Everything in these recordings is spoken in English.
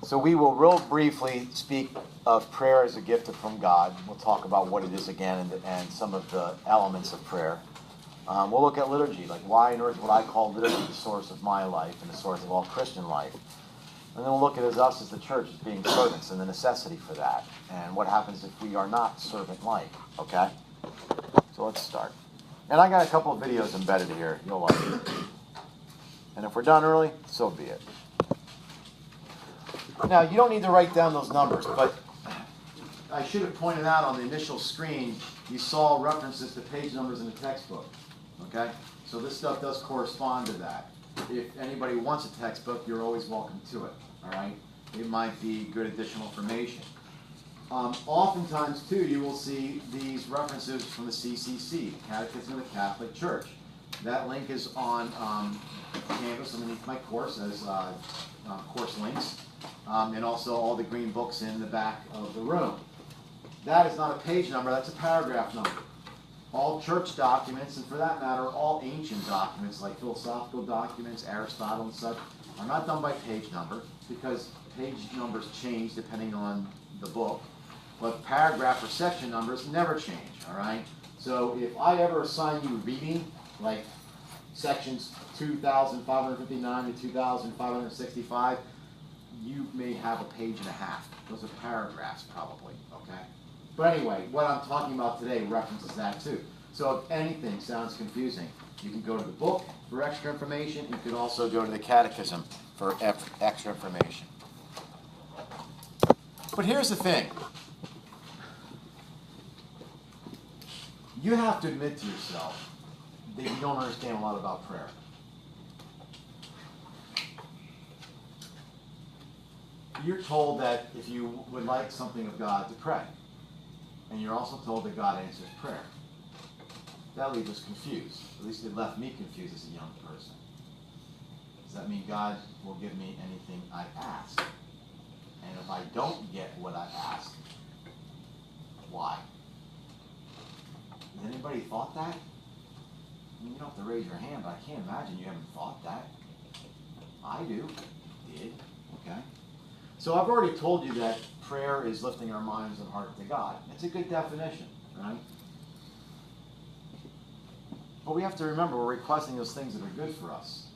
So we will real briefly speak of prayer as a gift from God. We'll talk about what it is again and some of the elements of prayer. We'll look at liturgy, like why on earth would I call liturgy the source of my life and the source of all Christian life? And then we'll look at us as the church as being servants and the necessity for that, and what happens if we are not servant-like, okay? So let's start. And I got a couple of videos embedded here. You'll like it. And if we're done early, so be it. Now, you don't need to write down those numbers, but I should have pointed out on the initial screen, you saw references to page numbers in the textbook, okay? So this stuff does correspond to that. If anybody wants a textbook, you're always welcome to it, all right? It might be good additional information. Oftentimes, too, you will see these references from the CCC, Catechism of the Catholic Church. That link is on Canvas underneath my course as course links, and also all the green books in the back of the room. That is not a page number, that's a paragraph number. All church documents, and for that matter, all ancient documents like philosophical documents, Aristotle and such, are not done by page number because page numbers change depending on the book, but paragraph or section numbers never change, all right? So if I ever assign you reading, like sections 2,559 to 2,565, you may have a page and a half. Those are paragraphs probably, okay? But anyway, what I'm talking about today references that too. So if anything sounds confusing, you can go to the book for extra information. You can also go to the catechism for extra information. But here's the thing. You have to admit to yourself that you don't understand a lot about prayer. You're told that if you would like something of God, to pray. And you're also told that God answers prayer. That leaves us confused. At least it left me confused as a young person. Does that mean God will give me anything I ask? And if I don't get what I ask, why? Has anybody thought that? I mean, you don't have to raise your hand, but I can't imagine you haven't thought that. I do. Did. Okay. So I've already told you that prayer is lifting our minds and heart to God. It's a good definition, right? But we have to remember we're requesting those things that are good for us.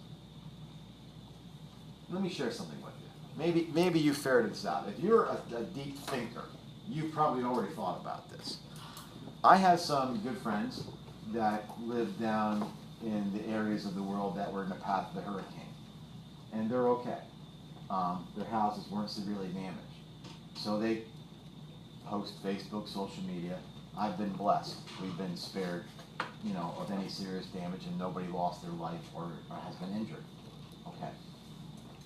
Let me share something with you. Maybe you ferreted this out. If you're a deep thinker, you've probably already thought about this. I have some good friends that live down in the areas of the world that were in the path of the hurricane. And they're okay. Their houses weren't severely damaged. So they post Facebook, social media. I've been blessed. We've been spared, of any serious damage, and nobody lost their life or has been injured. Okay.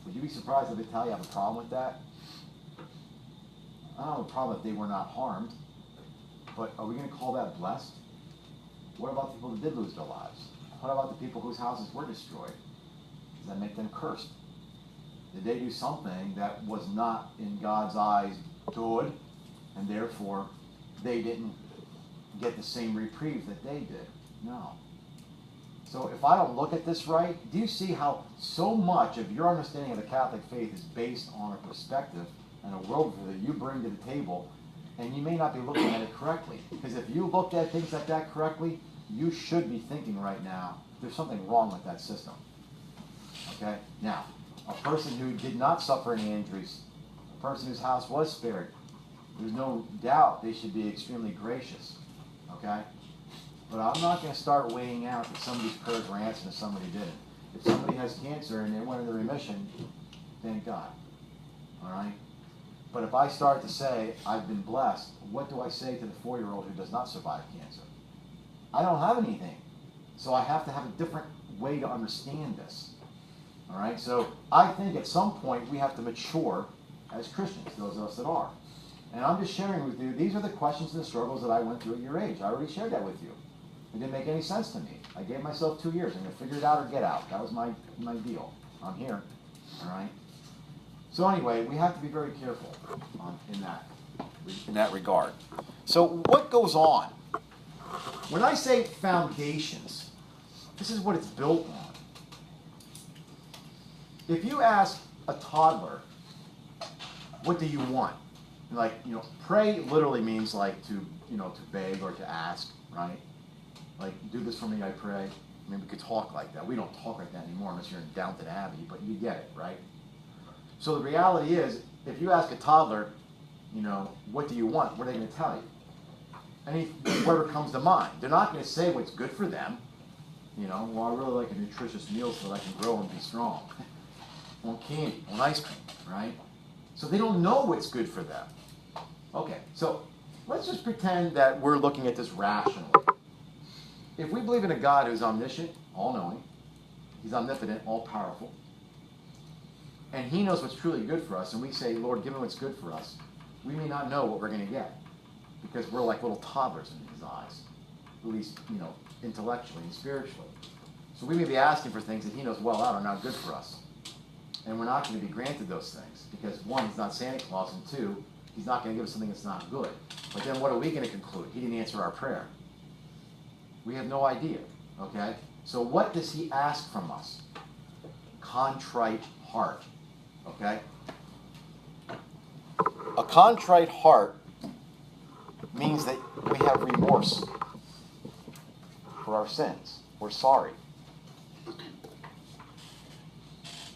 Would you be surprised if they tell you I have a problem with that? I don't have a problem if they were not harmed, but are we going to call that blessed? What about the people that did lose their lives? What about the people whose houses were destroyed? Does that make them cursed? Did they do something that was not in God's eyes good, and therefore they didn't get the same reprieve that they did? No. So if I don't look at this right, do you see how so much of your understanding of the Catholic faith is based on a perspective and a worldview that you bring to the table, and you may not be looking at it correctly? Because if you looked at things like that correctly, you should be thinking right now, there's something wrong with that system. Okay? Now, a person who did not suffer any injuries, a person whose house was spared, there's no doubt they should be extremely gracious. Okay? But I'm not going to start weighing out that somebody's prayers were answered and somebody didn't. If somebody has cancer and they went into remission, thank God. All right? But if I start to say, I've been blessed, what do I say to the 4-year-old who does not survive cancer? I don't have anything. So I have to have a different way to understand this. All right? So I think at some point we have to mature as Christians, those of us that are. And I'm just sharing with you, these are the questions and the struggles that I went through at your age. I already shared that with you. It didn't make any sense to me. I gave myself 2 years. I'm going to figure it out or get out. That was my deal. I'm here. All right? So anyway, we have to be very careful in that regard. So what goes on? When I say foundations, this is what it's built on. If you ask a toddler what do you want? Like, pray literally means like to beg or to ask, right? Like, do this for me, I pray. I mean, we could talk like that. We don't talk like that anymore unless you're in Downton Abbey, but you get it, right? So the reality is, if you ask a toddler, what do you want? What are they going to tell you? Whatever comes to mind. They're not going to say what's good for them. Well, I really like a nutritious meal so that I can grow and be strong. I want candy, I want ice cream, right? So they don't know what's good for them. Okay, so let's just pretend that we're looking at this rationally. If we believe in a God who's omniscient, all-knowing, he's omnipotent, all-powerful, and he knows what's truly good for us, and we say, Lord, give me what's good for us, we may not know what we're going to get because we're like little toddlers in his eyes, at least, intellectually and spiritually. So we may be asking for things that he knows well out are not good for us. And we're not going to be granted those things because, one, he's not Santa Claus, and two, he's not going to give us something that's not good. But then what are we going to conclude? He didn't answer our prayer. We have no idea, okay? So what does he ask from us? Contrite heart, okay? A contrite heart means that we have remorse for our sins. We're sorry.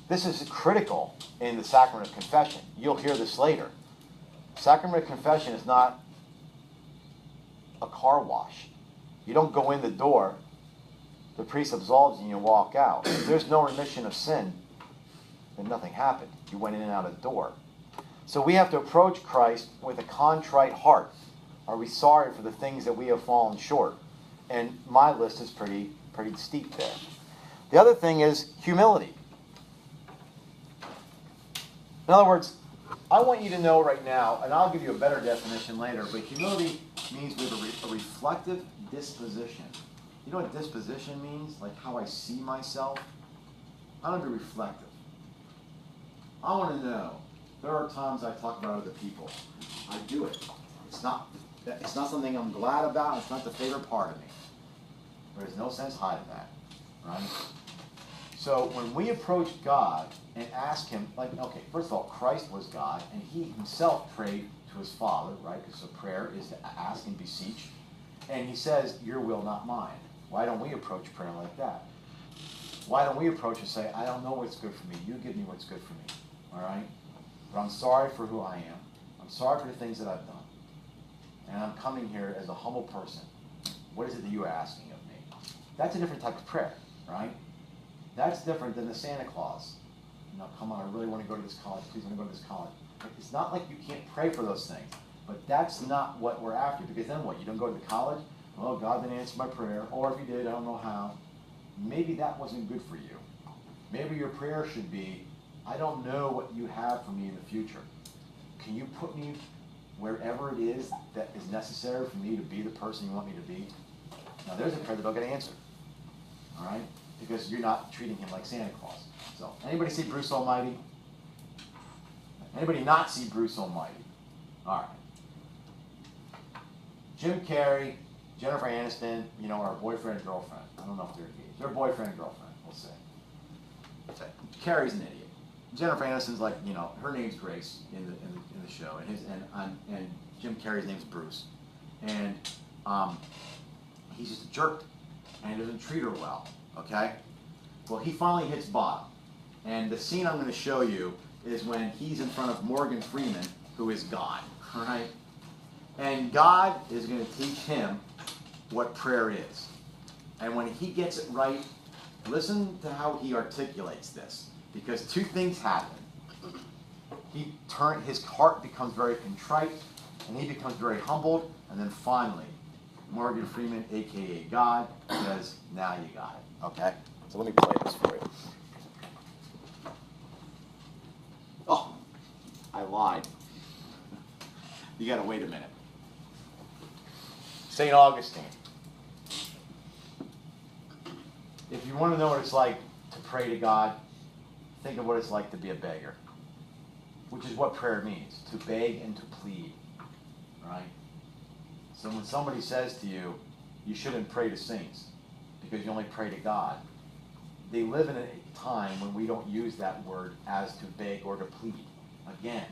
This is critical in the sacrament of confession. You'll hear this later. Sacrament of confession is not a car wash. You don't go in the door, the priest absolves you, and you walk out. If there's no remission of sin, then nothing happened. You went in and out of the door. So we have to approach Christ with a contrite heart. Are we sorry for the things that we have fallen short? And my list is pretty steep there. The other thing is humility. In other words, I want you to know right now, and I'll give you a better definition later, but humility means we have a reflective disposition. You know what disposition means? Like how I see myself? I want to be reflective. I want to know. There are times I talk about other people. I do it. It's not something I'm glad about. It's not the favorite part of me. There's no sense hiding that, right? So when we approach God and ask him, first of all, Christ was God, and he himself prayed to his Father, right? Because a prayer is to ask and beseech. And he says, your will, not mine. Why don't we approach prayer like that? Why don't we approach and say, I don't know what's good for me. You give me what's good for me, all right? But I'm sorry for who I am. I'm sorry for the things that I've done. And I'm coming here as a humble person. What is it that you are asking of me? That's a different type of prayer, right? That's different than the Santa Claus. Come on, I really want to go to this college. Please let me go to this college. It's not like you can't pray for those things. But that's not what we're after. Because then what? You don't go to college? Well, God didn't answer my prayer. Or if he did, I don't know how. Maybe that wasn't good for you. Maybe your prayer should be, I don't know what you have for me in the future. Can you put me wherever it is that is necessary for me to be the person you want me to be? Now there's a prayer that don't get answered. All right? Because you're not treating him like Santa Claus. So, anybody see Bruce Almighty? Anybody not see Bruce Almighty? All right. Jim Carrey, Jennifer Aniston, our boyfriend and girlfriend. I don't know if they're engaged. They're boyfriend and girlfriend, we'll say. Carrey's an idiot. Jennifer Aniston's like, her name's Grace in the show, and Jim Carrey's name's Bruce. And he's just a jerk, and he doesn't treat her well, okay? Well, he finally hits bottom. And the scene I'm going to show you is when he's in front of Morgan Freeman, who is God, all right? And God is going to teach him what prayer is. And when he gets it right, listen to how he articulates this. Because two things happen. His heart becomes very contrite, and he becomes very humbled, and then finally, Morgan Freeman, a.k.a. God, says, now you got it. Okay? So let me play this for you. Oh, I lied. You got to wait a minute. St. Augustine. If you want to know what it's like to pray to God, think of what it's like to be a beggar, which is what prayer means, to beg and to plead, right? So when somebody says to you, you shouldn't pray to saints because you only pray to God, they live in a time when we don't use that word as to beg or to plead. Again,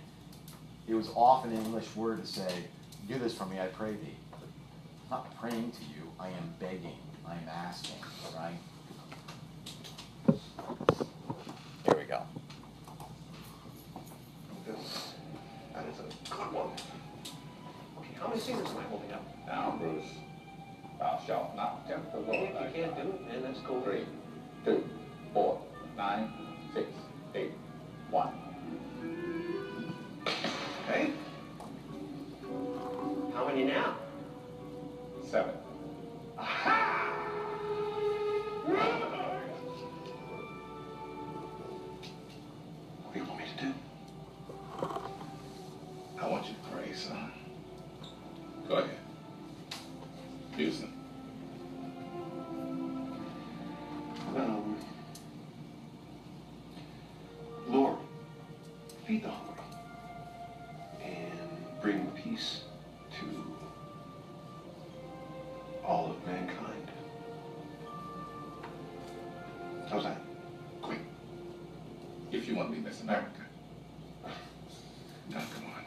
it was often an English word to say, do this for me, I pray thee. I'm not praying to you, I am begging, I am asking, right? Here we go. That is a good one. Okay, how many fingers am I holding up? Now, Bruce, thou shalt not tempt the Lord. If you can't do it, then let's go 3, 2, 4, 9, 6, 8, 1. Okay. How many now? 7. Aha! What do you want me to do? I want you to pray, son. Go ahead. Use them. Lord, feed the hungry and bring peace to all of mankind. How's that? Quick. If you want to be Miss America. Now, come on.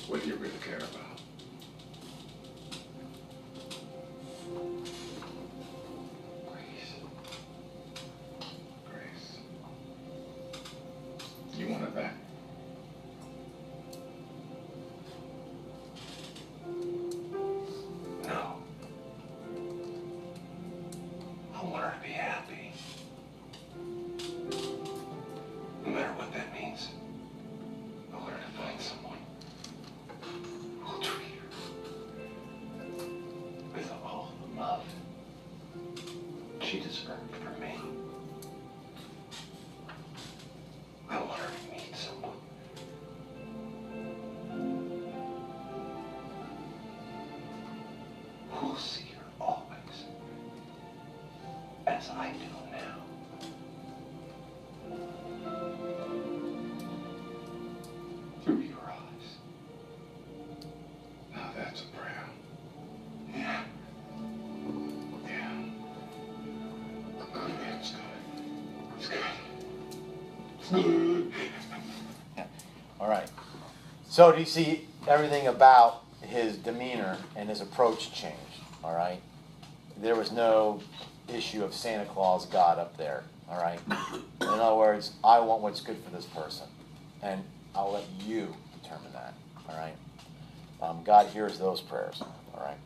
What do you really care about? Grace. Grace. You want it back? No. I want her to be happy. No matter what that means. I want her to find someone who'll treat her with all the love she deserved from me. I want her to meet someone who'll see her always as I do now. Through your eyes. Now that's a prayer. Yeah. Yeah. It's good. It's good. It's good. All right. So do you see everything about his demeanor and his approach changed? All right. There was no issue of Santa Claus God up there. All right. In other words, I want what's good for this person, and I'll let you determine that. All right. God hears those prayers. All right.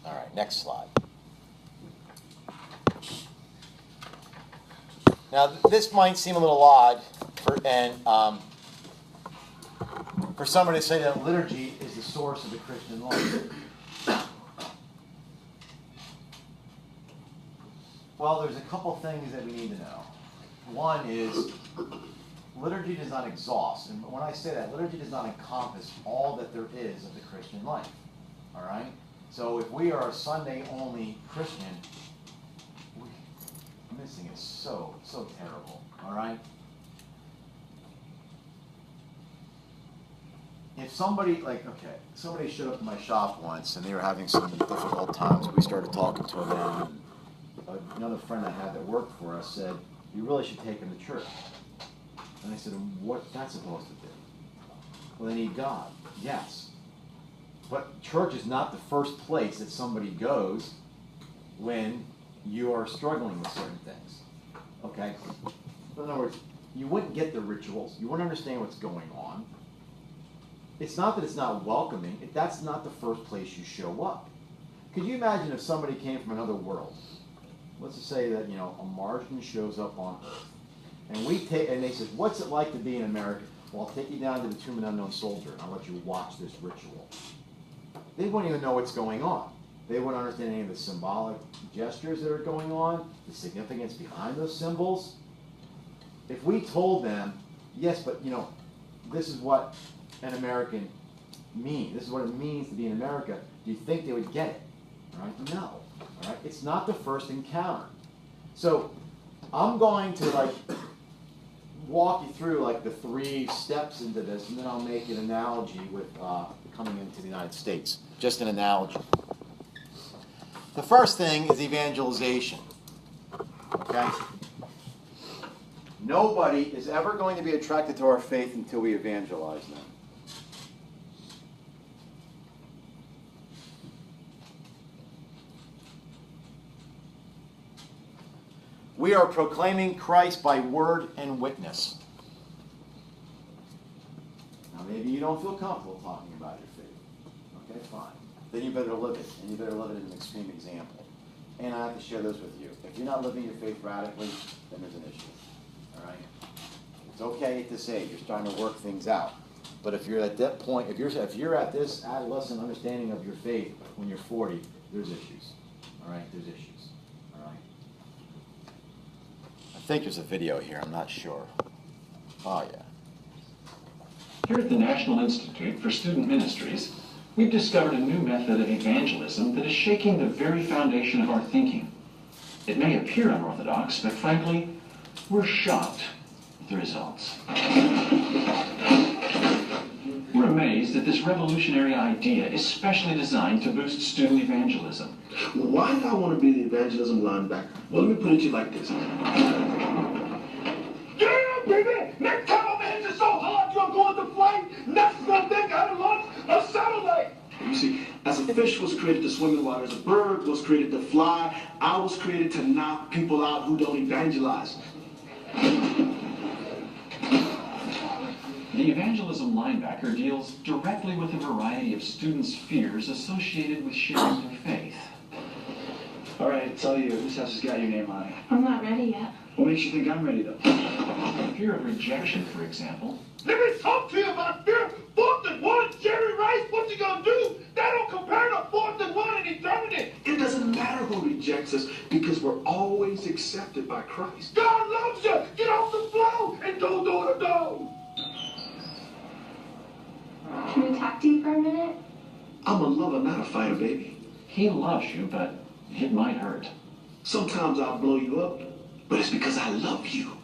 All right. Next slide. Now, this might seem a little odd, for somebody to say that liturgy is the source of the Christian life. Well, there's a couple things that we need to know. One is, liturgy does not exhaust. And when I say that, liturgy does not encompass all that there is of the Christian life. All right? So if we are a Sunday-only Christian, missing is so terrible. All right? If somebody, somebody showed up to my shop once and they were having some difficult times, we started talking to them, and another friend I had that worked for us said, you really should take them to church. And I said, what's that supposed to do? Well, they need God. Yes. But church is not the first place that somebody goes when you are struggling with certain things. Okay? In other words, you wouldn't get the rituals. You wouldn't understand what's going on. It's not that it's not welcoming. That's not the first place you show up. Could you imagine if somebody came from another world? Let's just say that, a Martian shows up on Earth. And they said, what's it like to be in America? Well, I'll take you down to the Tomb of an Unknown Soldier and I'll let you watch this ritual. They wouldn't even know what's going on. They wouldn't understand any of the symbolic gestures that are going on, the significance behind those symbols. If we told them, yes, but this is what an American means. This is what it means to be in America. Do you think they would get it? All right? No. All right? It's not the first encounter. So I'm going to walk you through the 3 steps into this, and then I'll make an analogy with coming into the United States. Just an analogy. The first thing is evangelization. Okay? Nobody is ever going to be attracted to our faith until we evangelize them. We are proclaiming Christ by word and witness. Now, maybe you don't feel comfortable talking about your faith. Okay, fine. Then you better live it, and you better live it as an extreme example. And I have to share those with you. If you're not living your faith radically, then there's an issue. All right? It's okay to say you're starting to work things out. But if you're at that point, if you're at this adolescent understanding of your faith when you're 40, there's issues. All right? There's issues. All right? I think there's a video here. I'm not sure. Oh, yeah. Here at the National Institute for Student Ministries, we've discovered a new method of evangelism that is shaking the very foundation of our thinking. It may appear unorthodox, but frankly, we're shocked at the results. We're amazed that this revolutionary idea is specially designed to boost student evangelism. Why do I want to be the evangelism linebacker? Well, let me put it to you like this. Yeah, baby! Next time I'm gonna hit you so hard you're going to flight, next one thing I launch a satellite! You see, as a fish was created to swim in water, as a bird was created to fly, I was created to knock people out who don't evangelize. The evangelism linebacker deals directly with a variety of students' fears associated with sharing their faith. All right, tell you, this house has got your name on it. I'm not ready yet. What makes you think I'm ready, though? Fear of rejection, for example. Let me talk to you about fear. 4th and 1, Jerry Rice, what you gonna do? That don't compare to 4th and 1 in eternity. It doesn't matter who rejects us because we're always accepted by Christ. God loves you. Get off the floor and don't do it alone. Can we talk to you for a minute? I'm a lover, not a fighter, baby. He loves you, but it might hurt. Sometimes I'll blow you up, but it's because I love you.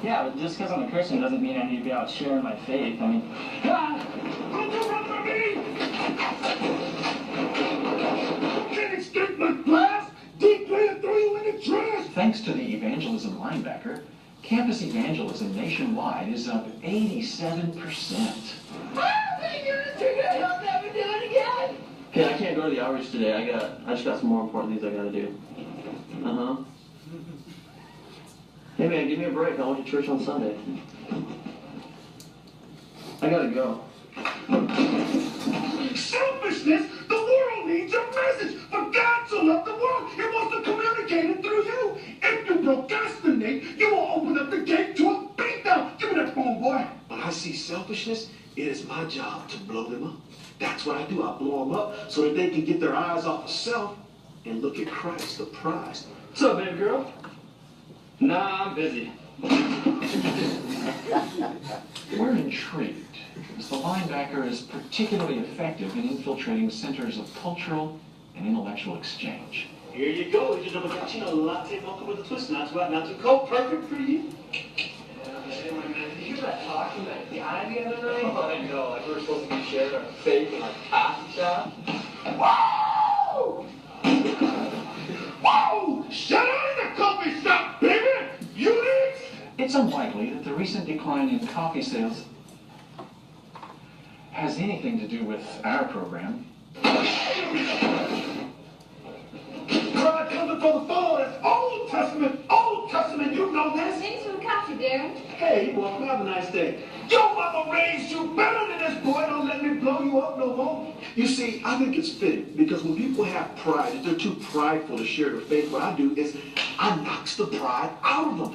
Yeah, but just because I'm a Christian doesn't mean I need to be out sharing my faith. I mean, Don't you run from me! You can't escape my blast! Deeply and throw you in the trash! Thanks to the evangelism linebacker, campus evangelism nationwide is up 87%. I'll never do it again. hey, I can't go to the outreach today. I just got some more important things I gotta do. Hey man, give me a break. I went to church on Sunday. I gotta go. Selfishness! The world needs a message! For God so loved the world, He wants to communicate it through you! If you procrastinate, you will open up the gate to a beatdown! Give me that phone, boy! When I see selfishness, it is my job to blow them up. That's what I do. I blow them up so that they can get their eyes off of self and look at Christ, the prize. What's up, baby girl? Nah, I'm busy. We're intrigued, as the linebacker is particularly effective in infiltrating centers of cultural and intellectual exchange. Here you go. It's your double cappuccino latte mocha with a twist. Not too hot, not too cold. Perfect for you. Did you hear that talk from that guy the other night? Oh, I know. Like we were supposed to be sharing our faith in our coffee shop. Wow! Wow! Shut up in the coffee shop, baby! Units! It's unlikely that the recent decline in coffee sales has anything to do with our program. God comes before the fall. That's Old Testament. Old Testament. You know this. Thanks for the coffee, Darren. Hey, well, have a nice day. Your mama raised you better than this boy. Don't let me blow you up no more. You see, I think it's fitting because when people have pride, if they're too prideful to share their faith, what I do is I knocks the pride out of them.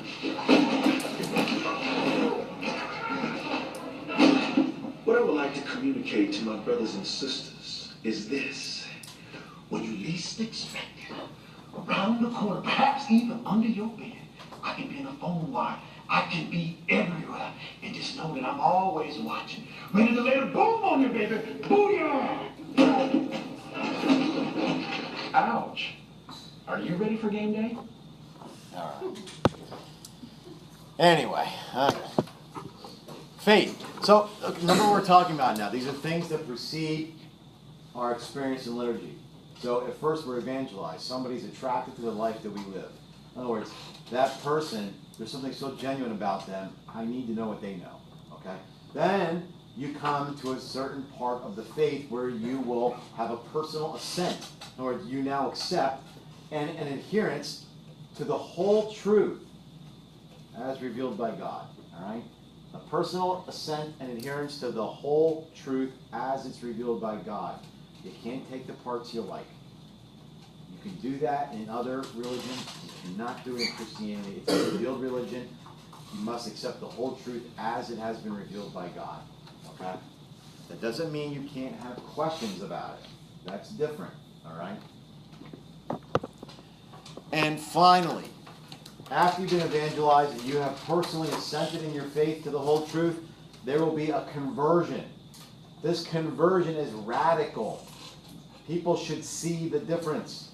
What I would like to communicate to my brothers and sisters is this. When you least expect it, around the corner, perhaps even under your bed, I can be in a phone wire. I can be everywhere. And just know that I'm always watching. Ready to lay the boom on you, baby. Booyah! Ouch. Are you ready for game day? All right. Anyway, okay. Faith. So, remember what we're talking about now. These are things that precede our experience in liturgy. So, at first we're evangelized. Somebody's attracted to the life that we live. In other words, that person, there's something so genuine about them, I need to know what they know. Okay? Then you come to a certain part of the faith where you will have a personal assent, in other words, you now accept and an adherence to the whole truth as revealed by God. All right? A personal assent and adherence to the whole truth as it's revealed by God. You can't take the parts you like. You can do that in other religions. You cannot do it in Christianity. It's a revealed religion. You must accept the whole truth as it has been revealed by God. Okay? That doesn't mean you can't have questions about it. That's different. All right? And finally, after you've been evangelized and you have personally assented in your faith to the whole truth, there will be a conversion. This conversion is radical. People should see the difference.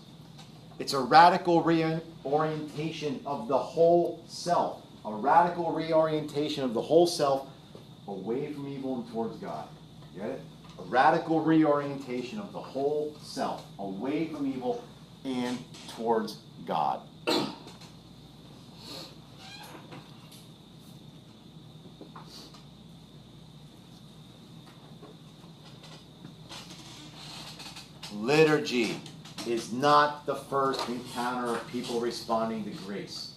It's a radical reorientation of the whole self. A radical reorientation of the whole self away from evil and towards God. Get it? A radical reorientation of the whole self away from evil and towards God. Liturgy is not the first encounter of people responding to grace.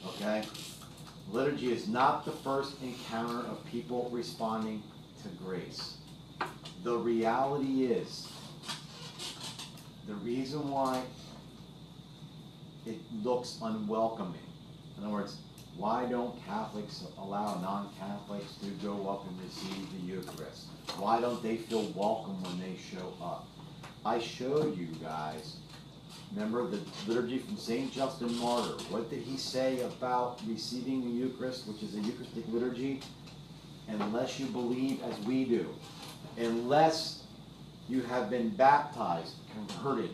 Okay? Liturgy is not the first encounter of people responding to grace. The reality is, the reason why it looks unwelcoming, in other words, why don't Catholics allow non-Catholics to go up and receive the Eucharist? Why don't they feel welcome when they show up? I showed you guys, remember the liturgy from St. Justin Martyr. What did he say about receiving the Eucharist, which is a Eucharistic liturgy? Unless you believe as we do, unless you have been baptized, converted,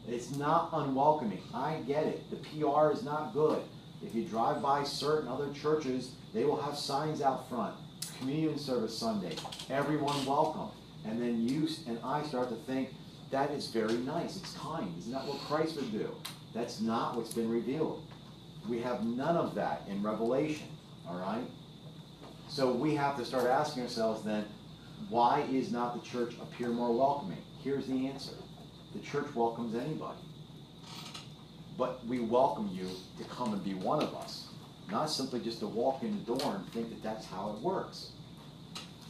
it's not unwelcoming. I get it. The PR is not good. If you drive by certain other churches, they will have signs out front. Communion service Sunday. Everyone welcome. And then you and I start to think, that is very nice. It's kind. Isn't that what Christ would do? That's not what's been revealed. We have none of that in Revelation. All right? So we have to start asking ourselves then, why is not the church appear more welcoming? Here's the answer. The church welcomes anybody. But we welcome you to come and be one of us. Not simply just to walk in the door and think that that's how it works.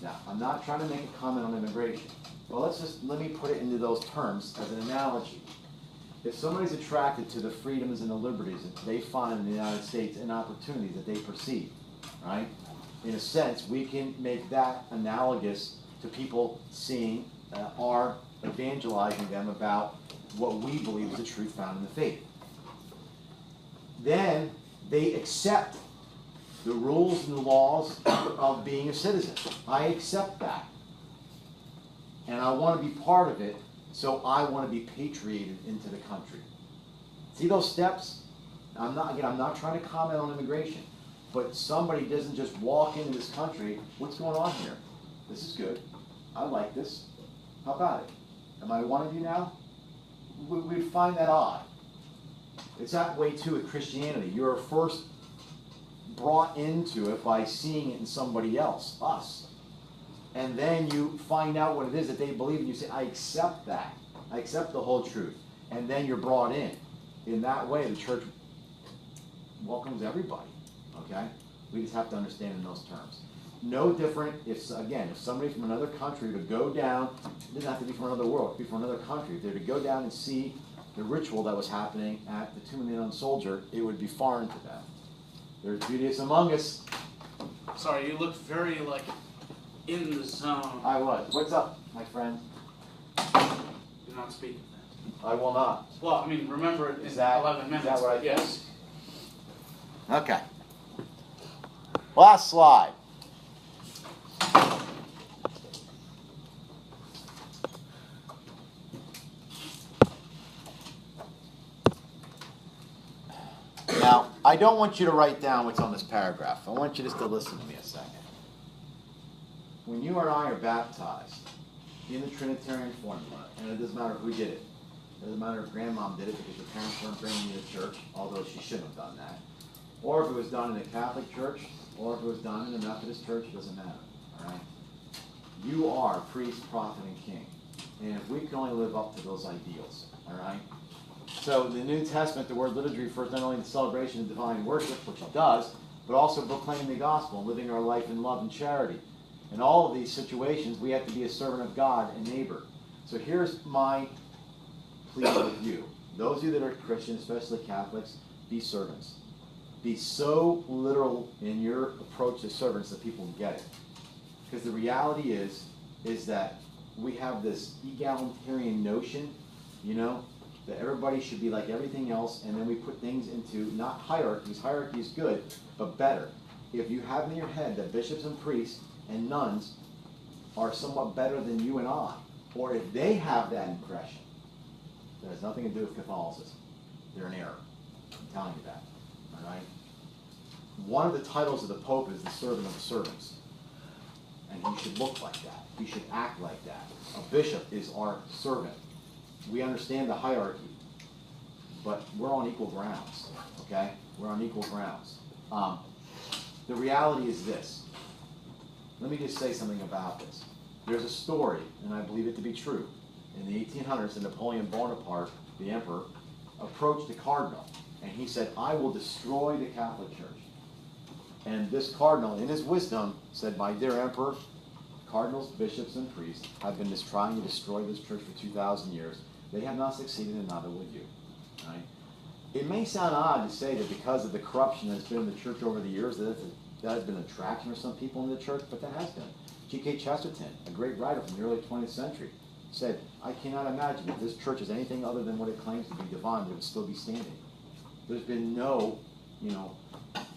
Now, I'm not trying to make a comment on immigration. Well, let me put it into those terms as an analogy. If somebody's attracted to the freedoms and the liberties that they find in the United States and opportunities that they perceive, right? In a sense, we can make that analogous to people seeing or evangelizing them about what we believe is the truth found in the faith. Then they accept the rules and the laws of being a citizen. I accept that. And I want to be part of it, so I want to be patriated into the country. See those steps? I'm not trying to comment on immigration, but somebody doesn't just walk into this country. What's going on here? This is good. I like this. How about it? Am I one of you now? We'd find that odd. It's that way too with Christianity. You're first brought into it by seeing it in somebody else, us. And then you find out what it is that they believe, and you say, I accept that. I accept the whole truth. And then you're brought in. In that way, the church welcomes everybody. Okay? We just have to understand in those terms. No different if somebody from another country to go down, it doesn't have to be from another world, it could be from another country. If they're to go down and see the ritual that was happening at the Tomb of the Unknown Soldier, it would be foreign to them. There's Judaism among us. Sorry, you looked very, in the zone. I was. What's up, my friend? Do not speak of that. I will not. Well, remember it in 11 minutes. Is that what I yes. Okay. Last slide. Now, I don't want you to write down what's on this paragraph. I want you just to listen to me a second. When you and I are baptized in the Trinitarian formula, and it doesn't matter who did it. It doesn't matter if grandmom did it because your parents weren't bringing you to church, although she shouldn't have done that. or if it was done in a Catholic church, or if it was done in a Methodist church, it doesn't matter. All right? You are priest, prophet, and king. And if we can only live up to those ideals, all right? So in the New Testament, the word liturgy refers not only to the celebration of divine worship, which it does, but also proclaiming the gospel and living our life in love and charity. In all of these situations, we have to be a servant of God and neighbor. So here's my plea with you. Those of you that are Christians, especially Catholics, be servants. Be so literal in your approach to servants that people get it. Because the reality is that we have this egalitarian notion, you know, that everybody should be like everything else, and then we put things into, not hierarchies, hierarchy is good, but better. If you have in your head that bishops and priests and nuns are somewhat better than you and I, or if they have that impression, that has nothing to do with Catholicism. They're in error. I'm telling you that. All right? One of the titles of the Pope is the servant of the servants. And he should look like that. He should act like that. A bishop is our servant. We understand the hierarchy, but we're on equal grounds. Okay? We're on equal grounds. The reality is this. Let me just say something about this. There's a story, and I believe it to be true. In the 1800s, Napoleon Bonaparte, the emperor, approached the cardinal, and he said, I will destroy the Catholic Church. And this cardinal, in his wisdom, said, my dear emperor, cardinals, bishops, and priests have been just trying to destroy this church for 2,000 years. They have not succeeded, and neither will you. Right? It may sound odd to say that because of the corruption that's been in the church over the years, that has been an attraction for some people in the church, but that has been. G.K. Chesterton, a great writer from the early 20th century, said, I cannot imagine if this church is anything other than what it claims to be divine, it would still be standing. There's been no,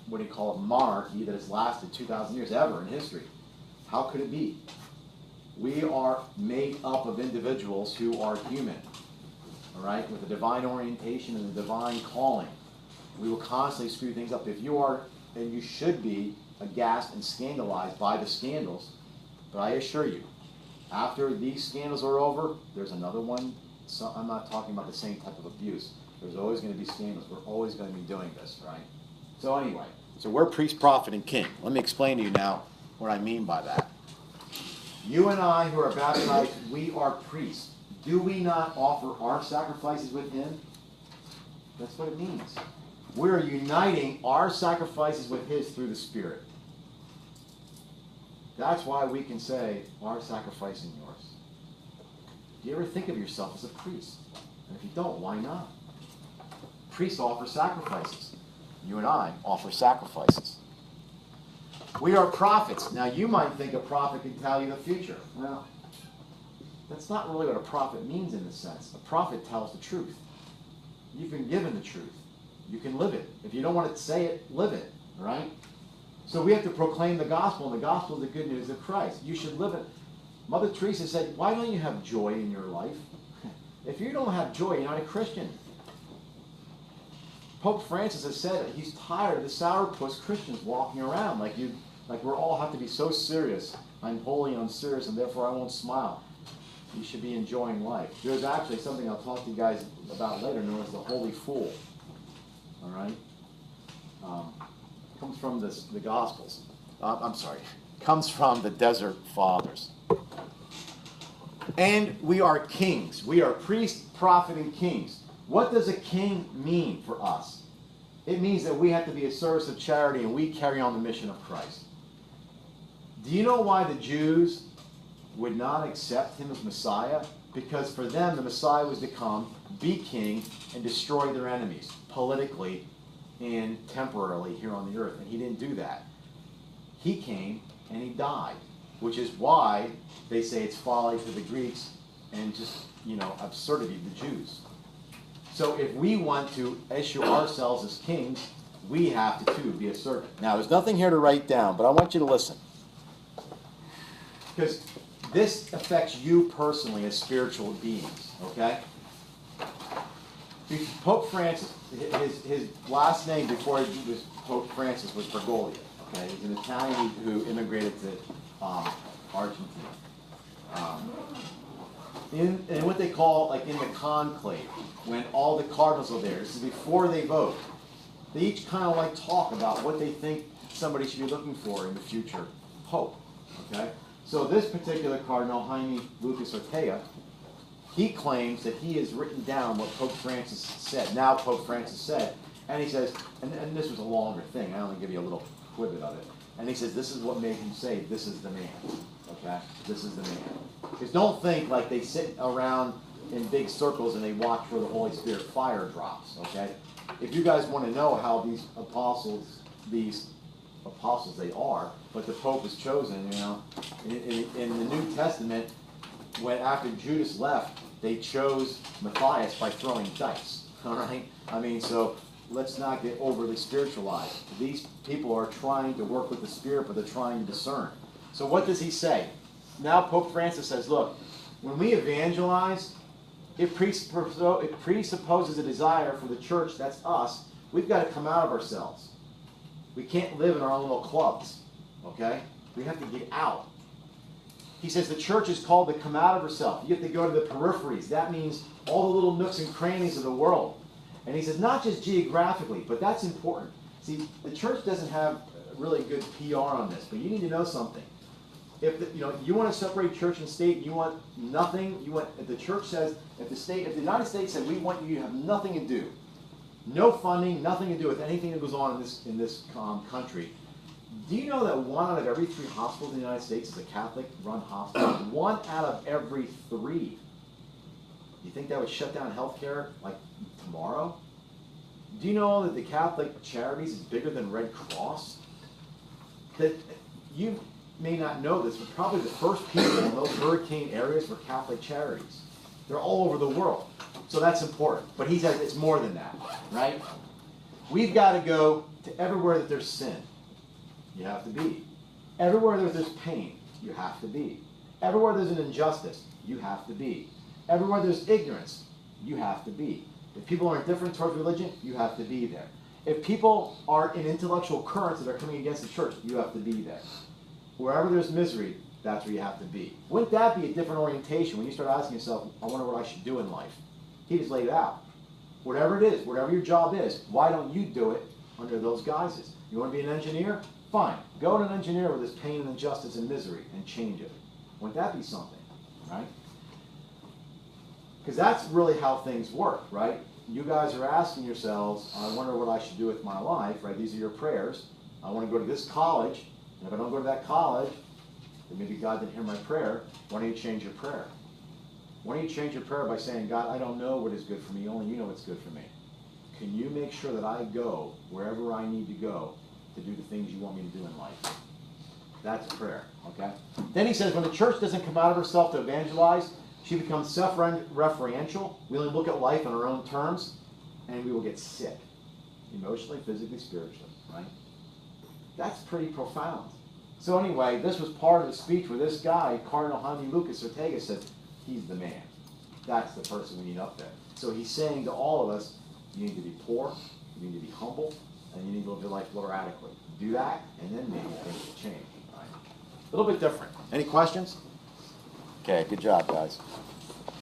what do you call it, monarchy that has lasted 2,000 years ever in history. How could it be? We are made up of individuals who are human, all right, with a divine orientation and a divine calling. We will constantly screw things up. If you are, and you should be, aghast and scandalized by the scandals, but I assure you, after these scandals are over, there's another one. So I'm not talking about the same type of abuse. There's always going to be scandals. We're always going to be doing this, right? So anyway, so we're priest, prophet, and king. Let me explain to you now what I mean by that. You and I who are baptized, we are priests. Do we not offer our sacrifices with him? That's what it means. We're uniting our sacrifices with his through the Spirit. That's why we can say, our sacrifice and yours. Do you ever think of yourself as a priest? And if you don't, why not? Priests offer sacrifices. You and I offer sacrifices. We are prophets. Now, you might think a prophet can tell you the future. Well, that's not really what a prophet means in this sense. A prophet tells the truth. You've been given the truth. You can live it. If you don't want to say it, live it. All right? So we have to proclaim the gospel, and the gospel is the good news of Christ. You should live it. Mother Teresa said, why don't you have joy in your life? If you don't have joy, you're not a Christian. Pope Francis has said that he's tired of the sourpuss Christians walking around like we all have to be so serious. I'm holy and I'm serious, and therefore I won't smile. You should be enjoying life. There's actually something I'll talk to you guys about later known as the holy fool. All right? Comes from the Gospels. Comes from the Desert Fathers. And we are kings. We are priests, prophet, and kings. What does a king mean for us? It means that we have to be a service of charity and we carry on the mission of Christ. Do you know why the Jews would not accept him as Messiah? Because for them, the Messiah was to come, be king, and destroy their enemies politically and temporarily here on the earth. And he didn't do that. He came and he died, which is why they say it's folly to the Greeks and just, absurdity to the Jews. So if we want to issue ourselves as kings, we have to, too, be a servant. Now, there's nothing here to write down, but I want you to listen. Because this affects you personally as spiritual beings, okay? Pope Francis, his last name before he was Pope Francis was Bergoglio, okay? He's an Italian who immigrated to Argentina. In what they call, in the conclave, when all the cardinals are there, this is before they vote, They each kind of like talk about what they think somebody should be looking for in the future pope. Okay? So this particular cardinal, Jaime Lucas Ortega, he claims that he has written down what Pope Francis said. Now Pope Francis said, and he says, and this was a longer thing. I only give you a little snippet of it. And he says, this is what made him say, this is the man. Okay? This is the man. Because don't think like they sit around in big circles and they watch where the Holy Spirit fire drops. Okay? If you guys want to know how these apostles they are, but the Pope has chosen, you know, in the New Testament, when after Judas left, they chose Matthias by throwing dice. All right? I mean, so let's not get overly spiritualized. These people are trying to work with the Spirit, but they're trying to discern. So what does he say? Now Pope Francis says, look, when we evangelize, it presupposes a desire for the church, that's us. We've got to come out of ourselves. We can't live in our own little clubs, okay? We have to get out. He says the church is called to come out of herself. You have to go to the peripheries. That means all the little nooks and crannies of the world. And he says not just geographically, but that's important. See, the church doesn't have really good PR on this, but you need to know something. If you want to separate church and state, you want nothing. If the church says, if the United States said, we want you to have nothing to do, no funding, nothing to do with anything that goes on in this country. Do you know that 1 out of every 3 hospitals in the United States is a Catholic-run hospital? 1 out of every 3. You think that would shut down healthcare like tomorrow? Do you know that the Catholic Charities is bigger than Red Cross? That you may not know this, but probably the first people in those hurricane areas were Catholic Charities. They're all over the world. So that's important. But he says it's more than that, right? We've got to go to everywhere that there's sin. You have to be. Everywhere that there's pain, you have to be. Everywhere there's an injustice, you have to be. Everywhere there's ignorance, you have to be. If people are indifferent towards religion, you have to be there. If people are in intellectual currents that are coming against the church, you have to be there. Wherever there's misery, that's where you have to be. Wouldn't that be a different orientation when you start asking yourself, I wonder what I should do in life? He just laid it out. Whatever it is, whatever your job is, why don't you do it under those guises? You want to be an engineer? Fine. Go to an engineer with his pain and injustice and misery and change it. Wouldn't that be something? Right? Because that's really how things work, right? You guys are asking yourselves, I wonder what I should do with my life, right? These are your prayers. I want to go to this college, and if I don't go to that college, then maybe God didn't hear my prayer. Why don't you change your prayer? Why don't you change your prayer by saying, God, I don't know what is good for me, only you know what's good for me. Can you make sure that I go wherever I need to go to do the things you want me to do in life? That's prayer, okay? Then he says, when the church doesn't come out of herself to evangelize, she becomes self-referential. We only look at life on our own terms, and we will get sick, emotionally, physically, spiritually, right? That's pretty profound. So anyway, this was part of the speech where this guy, Cardinal Jaime Lucas Ortega, said, he's the man. That's the person we need up there. So he's saying to all of us, you need to be poor, you need to be humble, and you need to live your life a little adequate. Do that, and then maybe things will change. Right? A little bit different. Any questions? Okay, good job, guys.